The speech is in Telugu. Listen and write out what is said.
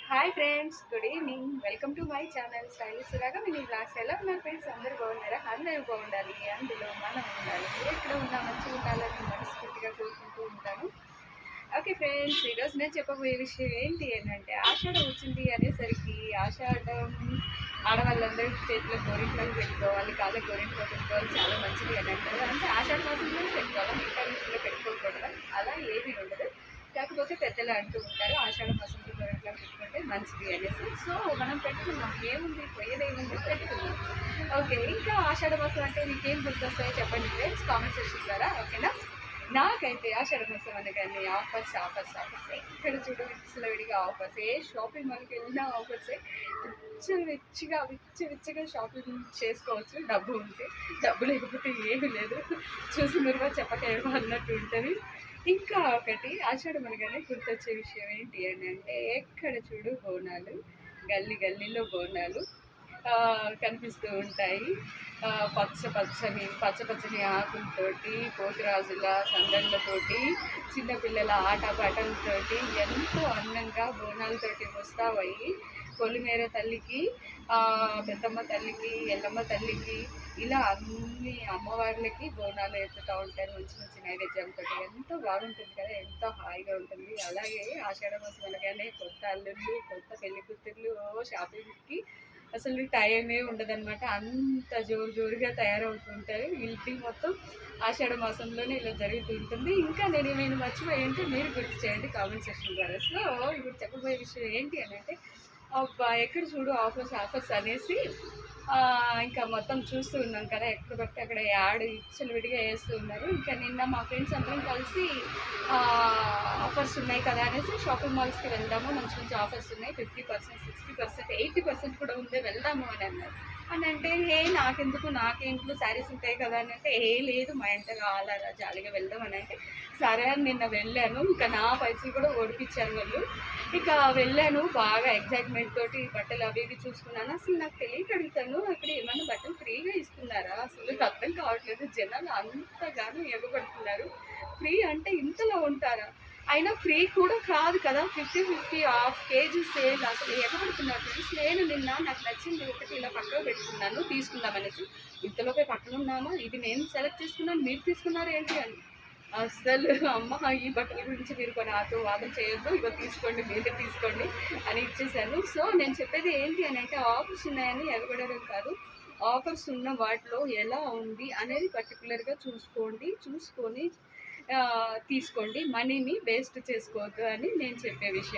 Hi friends, good evening. Welcome to my channel stylish Suraga. మీ బ్లాగ్స్ ఎలా ఉన్నారు ఫ్రెండ్స్? అందరూ బాగున్నారా? అందరూ బాగుండాలి, అందులో మనం ఉండాలి. ఎక్కడ ఉన్నా మంచిగా ఉండాలని మనస్ఫూర్తిగా కోరుకుంటూ ఉంటాను. ఓకే ఫ్రెండ్స్, ఈరోజు నేను చెప్పబోయే విషయం ఏంటి అంటే ఆషాఢం వచ్చింది అనేసరికి ఆషాఢం ఆడవాళ్ళందరూ చేతిలో గోరింట్లు పెట్టుకోవాలి, కాళ్ళకి గోరింట్లు పెట్టుకోవాలి, చాలా మంచిది అని అంటారు. అంటే ఆషాఢ మాసంలోనే పెట్టుకోవాలి, మిగతా విషయంలో పెట్టుకోకూడదు, అలా ఏమీ ఉండదు. కాకపోతే పెద్దలు అంటూ ఉంటారు ఆషాఢ మాసంలో గోరింట్లో పెట్టుకుంటే మంచిది అనేసి. సో మనం పెట్టుకున్నాం, ఏముంది పోయేదేముంది, పెట్టుకున్నాం. ఓకే, ఇంకా ఆషాఢ మాసం అంటే మీకేం గుర్తొస్తాయో చెప్పండి ఫ్రెండ్స్, కామెంట్ సెక్షన్ ద్వారా. ఓకేనా? నాకైతే ఆషాఢ మాసం అనగానే ఆఫర్స్ ఆఫర్స్ ఆఫర్స్, ఎక్కడ చూడు విడిగా ఆఫర్స్, ఏ షాపింగ్ మాల్కి వెళ్ళినా ఆఫర్సే. విచ్చి విచ్చిగా షాపింగ్ చేసుకోవచ్చు, డబ్బు ఉంటే. డబ్బు లేకపోతే ఏమీ లేదు, చూసి మీరు చెప్పకేమో అన్నట్టు ఉంటుంది. ఇంకా ఒకటి ఆషాఢం అనగానే గుర్తొచ్చే విషయం ఏంటి అని అంటే ఎక్కడ చూడు బోనాలు, గల్లీ గల్లీలో బోనాలు కనిపిస్తూ ఉంటాయి. పచ్చ పచ్చని ఆకులతోటి, పోతురాజుల సందళ్ళతోటి, చిన్నపిల్లల ఆటపాటలతోటి ఎంతో అందంగా బోనాలతోటి ముస్తాబయ్యి పొలిమేర తల్లికి, పెద్దమ్మ తల్లికి, ఎల్లమ్మ తల్లికి, ఇలా అన్ని అమ్మవార్లకి బోనాలు ఎత్తుతూ ఉంటారు మంచి మంచి నైవేద్యంతో. ఎంతో బాగుంటుంది కదా, ఎంతో హాయిగా ఉంటుంది. అలాగే ఆషాఢ మాసం అనగానే కొత్త అల్లుళ్ళు, కొత్త పెళ్లి కూతుర్లు షాపింగ్కి అసలు టైమే ఉండదన్నమాట. అంత జోరుగా తయారవుతుంటారు. ఇంటి మొత్తం ఆషాఢ మాసంలోనే ఇలా జరుగుతూ ఉంటుంది. ఇంకా నేను ఏమైనా మర్చిపోయి ఉంటే మీరు గుర్తు చేయండి కామెంట్ సెక్షన్ ద్వారా. సో ఇప్పుడు చెప్పబోయే విషయం ఏంటి అని అంటే, అబ్బా ఎక్కడ చూడు ఆఫర్స్ ఆఫర్స్ అనేసి ఇంకా మొత్తం చూస్తూ ఉన్నాం కదా, ఎక్కడ పడితే అక్కడ యాడ్ విడిగా వేస్తూ ఉన్నారు. ఇంకా నిన్న మా ఫ్రెండ్స్ అందరం కలిసి ఆఫర్స్ ఉన్నాయి కదా అనేసి షాపింగ్ మాల్స్కి వెళ్దాము, మంచి మంచి ఆఫర్స్ ఉన్నాయి, 50%, 60%, 80% కూడా ఉంది, వెళ్దాము అని అన్నారు. అని అంటే నాకెందుకు, నాకేంట్లో శారీస్ ఉంటాయి కదా అని అంటే లేదు, మా ఇంట కావాలా జాలీగా వెళ్దాం అని అంటే సరే అని నిన్న వెళ్ళాను. ఇంకా నా పైసలు కూడా ఓడిపించారు వాళ్ళు. ఇక వెళ్ళాను బాగా ఎగ్జైట్మెంట్ తోటి, బట్టలు అవి ఇవి చూసుకున్నాను. అసలు నాకు తెలియక అడుగుతాను, అక్కడ ఏమైనా బట్టలు ఫ్రీగా ఇస్తున్నారా? అసలు అర్థం కావట్లేదు. జనాలు అంతగానో ఎగబడుతున్నారు. ఫ్రీ అంటే ఇంతలో ఉంటారా? అయినా ఫ్రీ కూడా కాదు కదా, 50-50 హాఫ్ కేజీ సేల్. అసలు ఎగబడుతున్నారు ఫ్రెండ్స్. నేను నిన్న నాకు నచ్చింది ఒకటి ఇలా పక్కన పెట్టుకున్నాను తీసుకుందామనేసి. ఇంతలోపే పక్కన ఉన్నామా, ఇది నేను సెలెక్ట్ చేసుకున్నాను, మీరు తీసుకున్నారు ఏంటి అని. అస్సలు అమ్మ ఈ బట్టల గురించి మీరు నాతో వాదన చేయొద్దు, ఇగో తీసుకోండి, మీరే తీసుకోండి అని ఇచ్చేసాను. సో నేను చెప్పేది ఏంటి అని అంటే, ఆఫర్స్ ఉన్నాయని ఎగబడడం కాదు, ఆఫర్స్ ఉన్న వాటిలో ఎలా ఉంది అనేది పర్టికులర్గా చూసుకొని తీసుకోండి. మనీని వేస్ట్ చేసుకోవద్దు అని నేను చెప్పే విషయం.